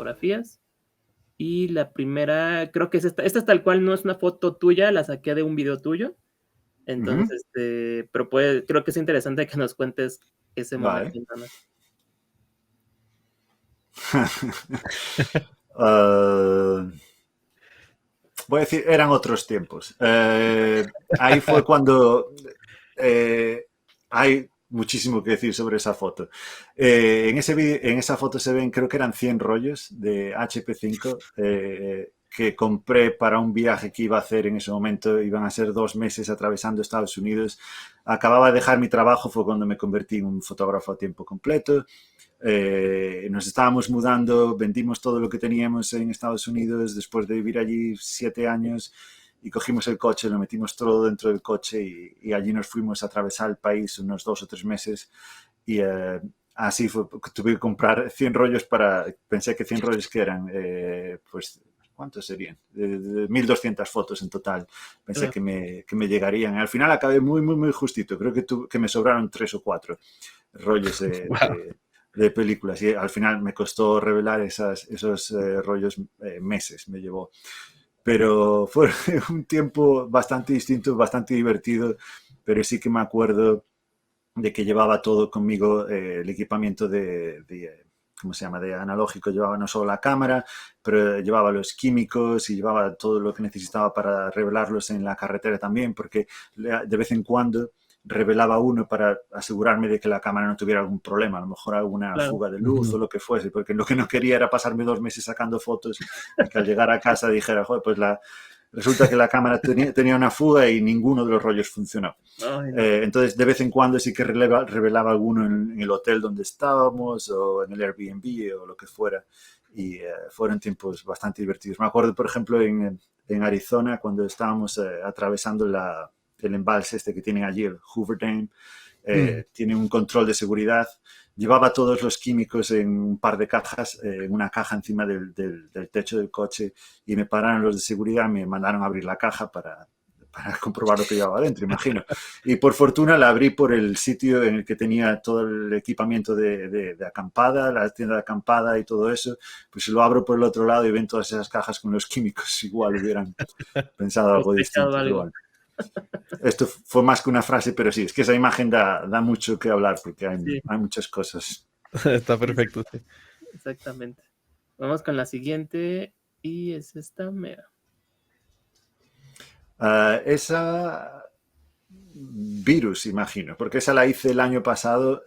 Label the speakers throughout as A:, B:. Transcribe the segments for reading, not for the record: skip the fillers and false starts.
A: fotografías. Y la primera, creo que es esta. Esta es tal cual, no es una foto tuya, la saqué de un video tuyo.
B: Ujú.
A: Entonces, pero creo que es interesante que nos cuentes ese momento,
B: Vale.
A: Ana.
B: Ah, voy a decir, eran otros tiempos. Ahí fue cuando eh, hay muchísimo que decir sobre esa foto. En esa foto se ven, creo que eran 100 rollos de HP5 que compré para un viaje que iba a hacer en ese momento. Iban a ser 2 meses atravesando Estados Unidos. Acababa de dejar mi trabajo, fue cuando me convertí en un fotógrafo a tiempo completo. Nos estábamos mudando, vendimos todo lo que teníamos en Estados Unidos después de vivir allí 7 años y cogimos el coche, lo metimos todo dentro del coche y allí nos fuimos a atravesar el país unos 2 o 3 meses y así fue, tuve que comprar 100 rollos pensé que 100 rollos que eran, pues, ¿cuántos serían? De 1200 fotos en total. Pensé
A: Claro.
B: que me llegarían. Al final acabé muy, muy, muy justito. Creo que me sobraron 3 o 4 rollos
C: Wow.
B: de películas y al final me costó revelar esos rollos meses, me llevó. Pero fue un tiempo bastante distinto, bastante divertido, pero sí que me acuerdo de que llevaba todo conmigo, el equipamiento ¿cómo se llama?, de analógico. Llevaba no solo la cámara, pero llevaba los químicos y llevaba todo lo que necesitaba para revelarlos en la carretera también, porque de vez en cuando revelaba uno para asegurarme de que la cámara no tuviera algún problema, a lo mejor alguna
A: Claro.
B: fuga de luz o lo que fuese, porque lo que no quería era pasarme 2 meses sacando fotos y que al llegar a casa dijera, joder, pues resulta que la cámara tenía una fuga y ninguno de los rollos funcionó.
A: Ay, no.
B: Entonces, de vez en cuando sí que revelaba alguno en el hotel donde estábamos o en el Airbnb o lo que fuera. Y fueron tiempos bastante divertidos. Me acuerdo, por ejemplo, en Arizona, cuando estábamos atravesando el embalse este que tienen allí, el Hoover Dam. Tiene un control de seguridad. Llevaba todos los químicos en un par de cajas, en una caja encima del techo del coche, y me pararon los de seguridad, me mandaron a abrir la caja para comprobar lo que llevaba adentro, imagino. Y por fortuna la abrí por el sitio en el que tenía todo el equipamiento de acampada, la tienda de acampada y todo eso. Pues si lo abro por el otro lado y ven todas esas cajas con los químicos, igual hubieran pensado algo
A: Sospechado
B: distinto, pero
A: algo.
B: bueno. Esto fue más que una frase, pero sí, es que esa imagen da mucho que hablar porque
A: Sí,
B: hay muchas cosas.
C: Está
A: sí,
C: perfecto, sí.
A: exactamente. Vamos con la siguiente y es esta mera.
B: Esa virus, imagino, porque esa la hice el año pasado.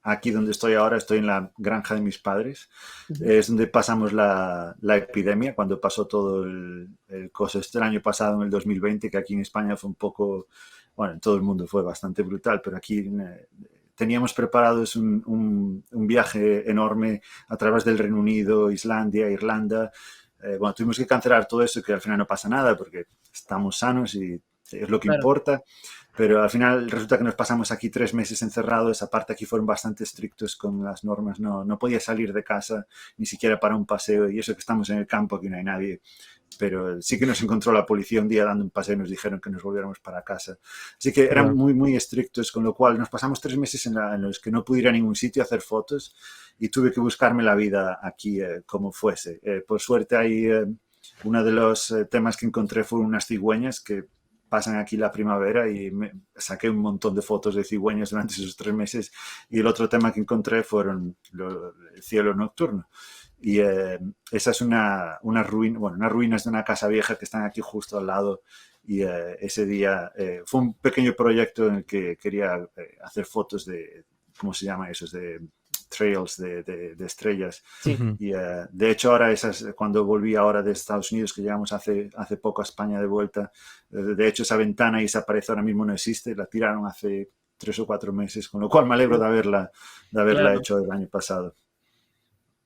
B: Aquí donde estoy ahora, estoy en la granja de mis padres.
A: Ujú.
B: Es donde pasamos la epidemia, cuando pasó todo el coso este el año pasado, en el 2020, que aquí en España fue un poco, bueno, en todo el mundo fue bastante brutal, pero aquí teníamos preparados un viaje enorme a través del Reino Unido, Islandia, Irlanda. Bueno, tuvimos que cancelar todo eso, que al final no pasa nada porque estamos sanos y es lo que
A: Claro.
B: importa, pero al final resulta que nos pasamos aquí 3 meses encerrados. Aparte, aquí fueron bastante estrictos con las normas, no podía salir de casa ni siquiera para un paseo, y eso que estamos en el campo, aquí no hay nadie. Pero sí que nos encontró la policía un día dando un paseo y nos dijeron que nos volviéramos para casa. Así que eran
C: Wow.
B: muy, muy estrictos, con lo cual nos pasamos 3 meses en los que no pude ir a ningún sitio a hacer fotos y tuve que buscarme la vida aquí como fuese. Por suerte hay uno de los temas que encontré fueron unas cigüeñas que pasan aquí la primavera, y saqué un montón de fotos de cigüeñas durante esos 3 meses. Y el otro tema que encontré fueron el cielo nocturno. Y esa es una ruina, bueno, unas ruinas de una casa vieja que están aquí justo al lado. Y ese día fue un pequeño proyecto en el que quería hacer fotos de, ¿cómo se llama eso? De trails de estrellas.
A: Sí,
B: Y de hecho ahora, cuando volví ahora de Estados Unidos, que llegamos hace poco a España de vuelta, de hecho esa ventana y esa pared ahora mismo no existe, la tiraron hace 3 o 4 meses, con lo cual me alegro de haberla
A: claro,
B: hecho el año pasado.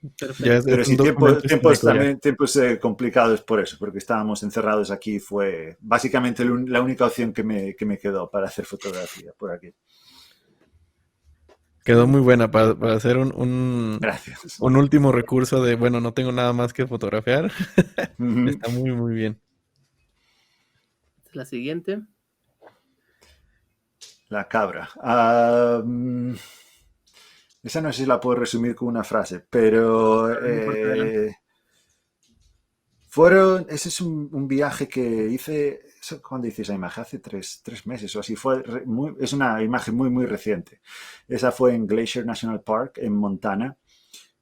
C: Ya
A: perfecto.
B: Pero
C: es un
B: sí,
C: documento
B: tiempos
C: histórico ya.
B: también, tiempos complicados por eso, porque estábamos encerrados aquí. Fue básicamente la única opción que me quedó para hacer fotografía por aquí.
C: Quedó muy buena para hacer
B: Gracias.
C: un último recurso de, bueno, no tengo nada más que fotografiar.
B: Ujú.
C: Está muy, muy bien.
A: Esta es la siguiente.
B: La cabra. esa no sé si la puedo resumir con una frase, pero
A: Pero no importa, adelante.
B: ese es un viaje que hice, ¿cuándo hice esa imagen? Hace tres meses o así, es una imagen muy, muy reciente. Esa fue en Glacier National Park, en Montana,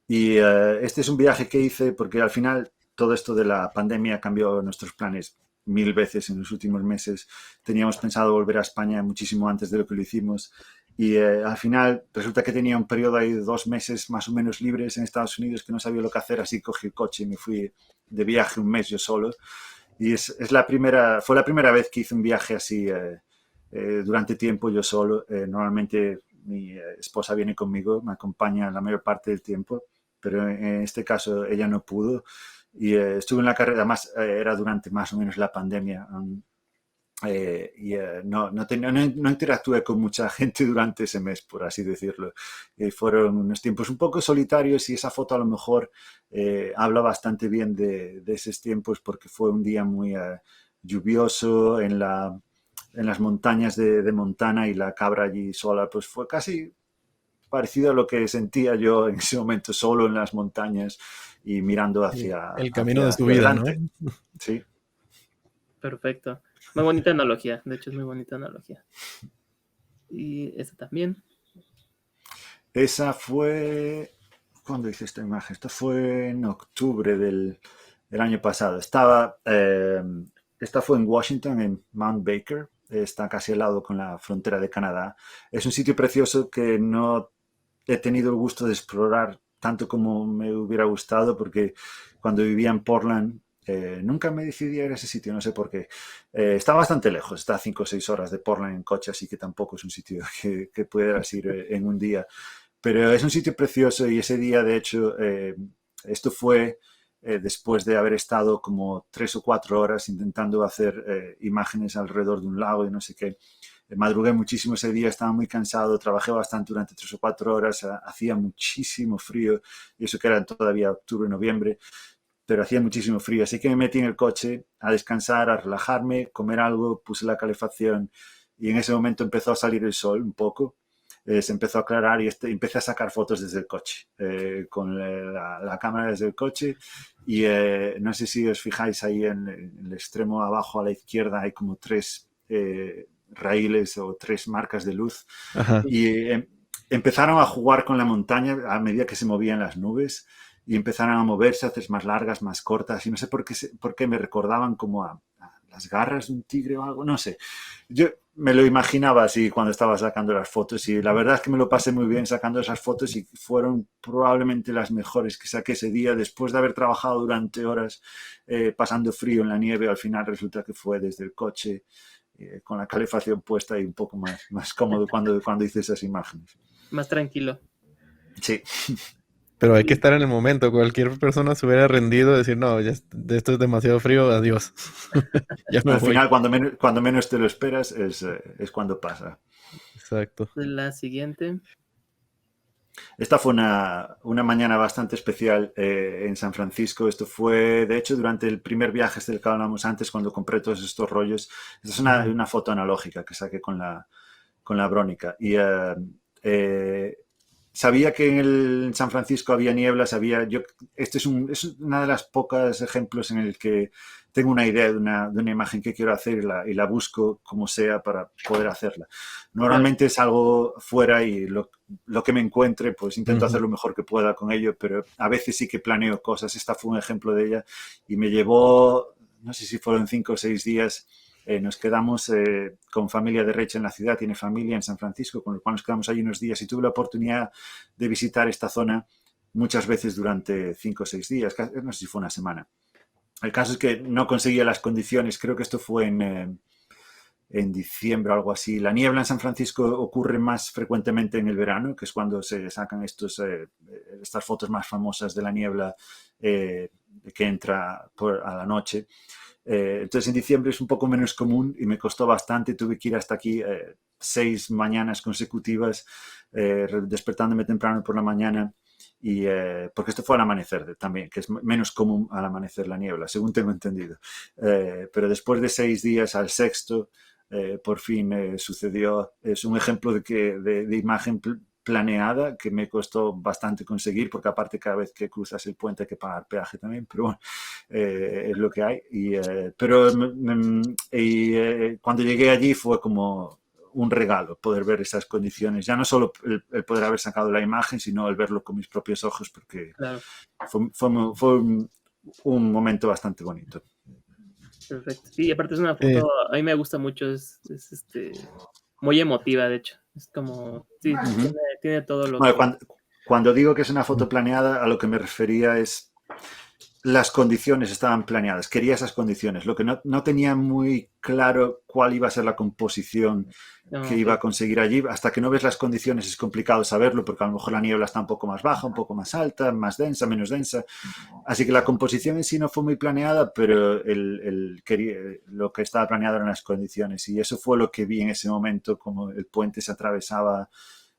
B: y este es un viaje que hice porque al final todo esto de la pandemia cambió nuestros planes 1000 veces en los últimos meses. Teníamos pensado volver a España muchísimo antes de lo que lo hicimos y al final resulta que tenía un periodo ahí de 2 meses más o menos libres en Estados Unidos que no sabía lo que hacer, así cogí el coche y me fui de viaje un mes yo solo. Y fue la primera vez que hice un viaje así durante tiempo yo solo. Normalmente mi esposa viene conmigo, me acompaña la mayor parte del tiempo, pero en este caso ella no pudo. Y estuve en la carrera, además era durante más o menos la pandemia. No interactué con mucha gente durante ese mes, por así decirlo. Fueron unos tiempos un poco solitarios y esa foto a lo mejor habla bastante bien de esos tiempos porque fue un día muy lluvioso en las montañas de Montana y la cabra allí sola, pues fue casi parecido a lo que sentía yo en ese momento solo en las montañas y mirando
C: El camino de su
B: hacia
C: vida, ¿no?
B: adelante. Sí.
A: Perfecto. Muy bonita analogía. De hecho, es muy bonita analogía. Y esta también.
B: Esa fue... ¿Cuándo hice esta imagen? Esto fue en octubre del año pasado. Esta fue en Washington, en Mount Baker. Está casi al lado con la frontera de Canadá. Es un sitio precioso que no he tenido el gusto de explorar tanto como me hubiera gustado porque cuando vivía en Portland nunca me decidí a ir a ese sitio, no sé por qué. Está bastante lejos, está a 5 o 6 horas de Portland en coche, así que tampoco es un sitio que puedas ir en un día. Pero es un sitio precioso y ese día, de hecho, esto fue después de haber estado como 3 o 4 horas intentando hacer imágenes alrededor de un lago y no sé qué. Madrugué muchísimo ese día, estaba muy cansado, trabajé bastante durante 3 o 4 horas, hacía muchísimo frío, y eso que era todavía octubre, noviembre, pero hacía muchísimo frío, así que me metí en el coche a descansar, a relajarme, comer algo, puse la calefacción y en ese momento empezó a salir el sol un poco. Se empezó a aclarar y empecé a sacar fotos desde el coche, con la cámara desde el coche y no sé si os fijáis ahí en el extremo abajo a la izquierda hay como 3 raíles o 3 marcas de luz.
C: Ajá.
B: Y empezaron a jugar con la montaña a medida que se movían las nubes y empezaron a moverse, a hacer más largas, más cortas y no sé por qué me recordaban como a las garras de un tigre o algo, no sé. Yo me lo imaginaba así cuando estaba sacando las fotos y la verdad es que me lo pasé muy bien sacando esas fotos y fueron probablemente las mejores que saqué ese día después de haber trabajado durante horas pasando frío en la nieve. Al final resulta que fue desde el coche con la calefacción puesta y un poco más cómodo cuando hice esas imágenes.
A: Más tranquilo.
B: Sí.
C: Pero hay que estar en el momento. Cualquier persona se hubiera rendido y decir, no, ya esto es demasiado frío, adiós. Ya me
B: Al
C: voy.
B: final, cuando menos te lo esperas, es cuando pasa.
C: Exacto.
A: La siguiente.
B: Esta fue una mañana bastante especial en San Francisco. Esto fue, de hecho, durante el primer viaje del que hablábamos antes, cuando compré todos estos rollos. Esta es una foto analógica que saqué con la Brónica. Y sabía que en San Francisco había niebla, este es una de las pocas ejemplos en el que tengo una idea de una imagen que quiero hacer y la busco como sea para poder hacerla. Normalmente es algo fuera y lo que me encuentre, pues intento hacer lo mejor que pueda con ello, pero a veces sí que planeo cosas. Esta fue un ejemplo de ella y me llevó, no sé si fueron 5 o 6 días. Nos quedamos con familia de Rachel en la ciudad, tiene familia en San Francisco, con lo cual nos quedamos allí unos días y tuve la oportunidad de visitar esta zona muchas veces durante 5 o 6 días, no sé si fue una semana. El caso es que no conseguía las condiciones, creo que esto fue en diciembre o algo así. La niebla en San Francisco ocurre más frecuentemente en el verano, que es cuando se sacan estas fotos más famosas de la niebla que entra a la noche. Entonces en diciembre es un poco menos común y me costó bastante, tuve que ir hasta aquí 6 mañanas consecutivas despertándome temprano por la mañana porque esto fue al amanecer también, que es menos común al amanecer la niebla, según tengo entendido. Pero después de 6 días al sexto por fin sucedió. Es un ejemplo de imagen planeada, que me costó bastante conseguir, porque aparte cada vez que cruzas el puente hay que pagar peaje también, pero bueno, es lo que hay. Pero cuando llegué allí fue como un regalo poder ver esas condiciones, ya no solo el poder haber sacado la imagen, sino el verlo con mis propios ojos, porque
A: Claro,
B: fue un momento bastante bonito.
A: perfecto. Sí, aparte es una
C: Sí.
A: foto, a mí me gusta mucho, es muy emotiva, de hecho. Es como, sí, tiene todo lo
B: Bueno,
A: que...
B: cuando digo que es una foto planeada, a lo que me refería es las condiciones estaban planeadas, quería esas condiciones. Lo que no tenía muy claro cuál iba a ser la composición que
A: ok.
B: iba a conseguir allí. Hasta que no ves las condiciones es complicado saberlo, porque a lo mejor la niebla está un poco más baja, un poco más alta, más densa, menos densa. Así que la composición en sí no fue muy planeada, pero lo que estaba planeado eran las condiciones. Y eso fue lo que vi en ese momento, como el puente se atravesaba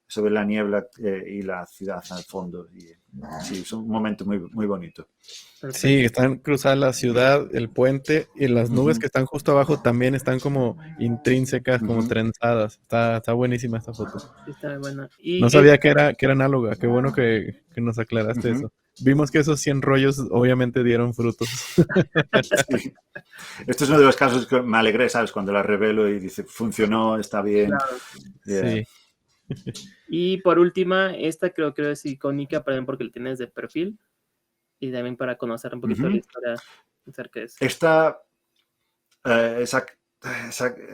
B: sobre la niebla y la ciudad al fondo. Y, sí, es un momento muy, muy bonito.
A: Perfecto.
C: Sí, están cruzadas la ciudad, el puente y las nubes que están justo abajo también están como intrínsecas, como trenzadas. Está buenísima esta foto.
A: Sí, está buena.
C: No sabía que era análoga. Qué bueno que nos aclaraste eso. Vimos que esos 100 rollos obviamente dieron frutos.
B: Sí. Esto es uno de los casos que me alegré, ¿sabes? Cuando la revelo y dice, funcionó, está bien.
A: Claro.
B: Yeah.
C: Sí.
A: Y por última, esta creo que es icónica también porque la tienes de perfil y también para conocer un poquito la historia acerca de eso.
B: Esta,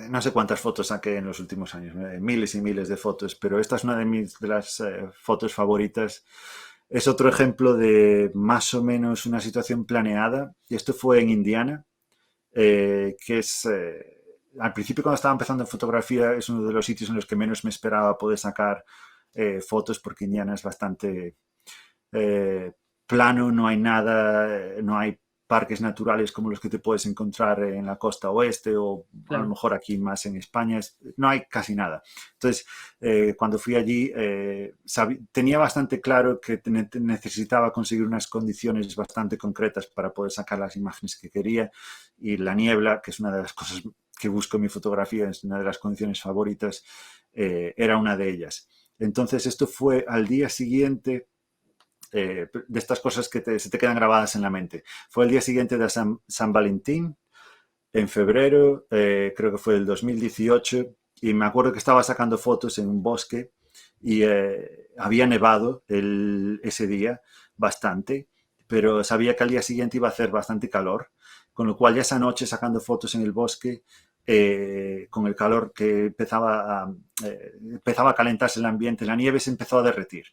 B: no sé cuántas fotos saqué en los últimos años, miles y miles de fotos, pero esta es una de las fotos favoritas. Es otro ejemplo de más o menos una situación planeada, y esto fue en Indiana, que es... al principio cuando estaba empezando en fotografía es uno de los sitios en los que menos me esperaba poder sacar fotos, porque Indiana es bastante plano, no hay nada, no hay parques naturales como los que te puedes encontrar en la costa oeste o a lo mejor aquí más en España, no hay casi nada. Entonces, cuando fui allí, tenía bastante claro que necesitaba conseguir unas condiciones bastante concretas para poder sacar las imágenes que quería, y la niebla, que es una de las cosas que busco en mi fotografía, es una de las condiciones favoritas, era una de ellas. Entonces, esto fue al día siguiente de estas cosas que se te quedan grabadas en la mente. Fue el día siguiente de San Valentín, en febrero, creo que fue el 2018, y me acuerdo que estaba sacando fotos en un bosque y había nevado ese día bastante, pero sabía que al día siguiente iba a hacer bastante calor, con lo cual ya esa noche sacando fotos en el bosque, con el calor que empezaba a calentarse el ambiente, la nieve se empezó a derretir.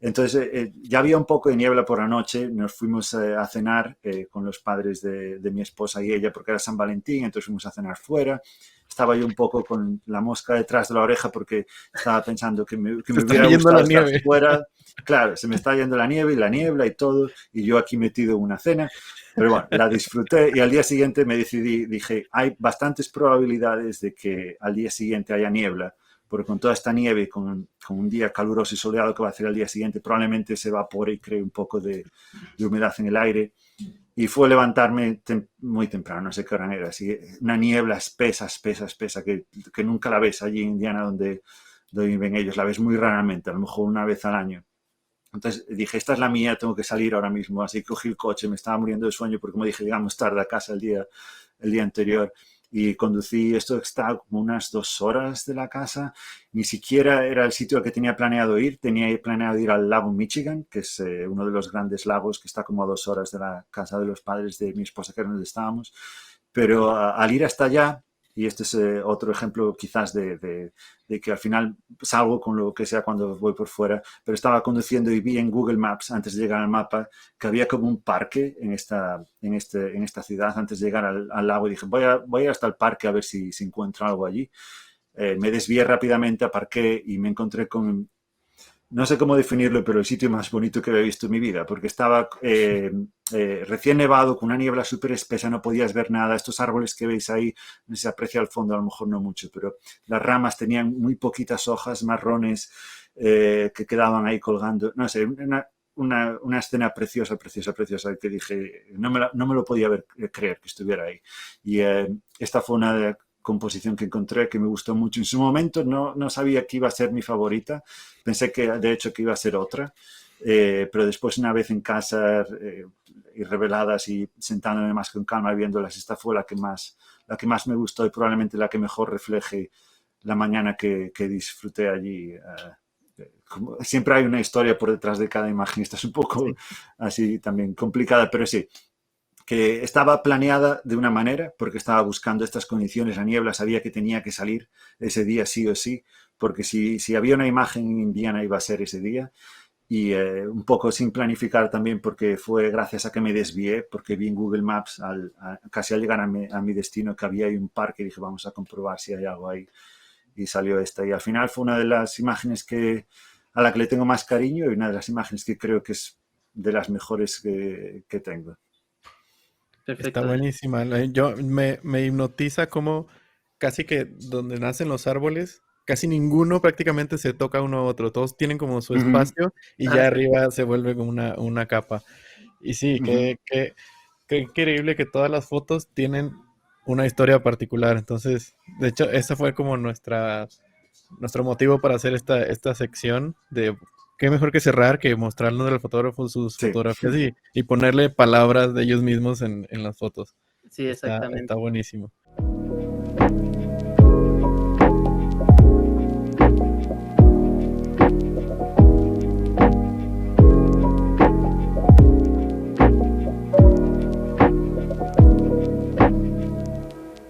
B: Entonces ya había un poco de niebla por la noche, nos fuimos a cenar con los padres de mi esposa y ella, porque era San Valentín, entonces fuimos a cenar fuera. Estaba yo un poco con la mosca detrás de la oreja porque estaba pensando que me hubiera gustado estar fuera. Claro, se me está yendo la nieve y la niebla y todo, y yo aquí metido en una cena. Pero bueno, la disfruté y al día siguiente me decidí, dije, hay bastantes probabilidades de que al día siguiente haya niebla, porque con toda esta nieve, con un día caluroso y soleado que va a hacer al día siguiente, probablemente se evapore y cree un poco de humedad en el aire. Y fue levantarme muy temprano, no sé qué hora era, así, una niebla espesa, que nunca la ves allí en Indiana donde viven ellos, la ves muy raramente, a lo mejor una vez al año. Entonces dije, esta es la mía, tengo que salir ahora mismo. Así que cogí el coche, me estaba muriendo de sueño porque, como dije, llegamos tarde a casa el día anterior. Y conducí, esto está como unas 2 horas de la casa. Ni siquiera era el sitio al que tenía planeado ir. Tenía planeado ir al lago Michigan, que es uno de los grandes lagos que está como a 2 horas de la casa de los padres de mi esposa, que era donde estábamos. Pero al ir hasta allá, y este es otro ejemplo quizás de que al final salgo con lo que sea cuando voy por fuera, pero estaba conduciendo y vi en Google Maps, antes de llegar al mapa, que había como un parque en esta ciudad antes de llegar al lago, y dije, voy a ir hasta el parque a ver si encuentro algo allí. Me desvié rápidamente, aparqué y me encontré con... No sé cómo definirlo, pero el sitio más bonito que había visto en mi vida, porque estaba recién nevado, con una niebla súper espesa, no podías ver nada. Estos árboles que veis ahí, no se aprecia al fondo, a lo mejor no mucho, pero las ramas tenían muy poquitas hojas marrones que quedaban ahí colgando. No sé, una escena preciosa, que dije, no me lo podía creer que estuviera ahí. Y esta fue una composición que encontré que me gustó mucho. En su momento no sabía que iba a ser mi favorita. Pensé que, de hecho, que iba a ser otra. Pero después, una vez en casa y reveladas y sentándome más con calma y viéndolas, esta fue la que más me gustó y probablemente la que mejor refleje la mañana que disfruté allí. Siempre hay una historia por detrás de cada imagen. Esta es un poco así también complicada, pero sí, que estaba planeada de una manera porque estaba buscando estas condiciones. La niebla sabía que tenía que salir ese día sí o sí, porque si había una imagen en Indiana iba a ser ese día. Y un poco sin planificar también, porque fue gracias a que me desvié, porque vi en Google Maps casi al llegar a mi destino que había ahí un parque y dije vamos a comprobar si hay algo ahí, y salió esta, y al final fue una de las imágenes a la que le tengo más cariño y una de las imágenes que creo que es de las mejores que tengo.
A: Perfecto.
C: Está buenísima. Yo me hipnotiza como casi que donde nacen los árboles, casi ninguno prácticamente se toca uno a otro. Todos tienen como su espacio y ya arriba se vuelve como una capa. Y sí, qué increíble que todas las fotos tienen una historia particular. Entonces, de hecho, ese fue como nuestro motivo para hacer esta sección de qué mejor que cerrar que mostrarnos al fotógrafo sus fotografías y ponerle palabras de ellos mismos en las fotos.
A: Sí, exactamente.
C: Está buenísimo.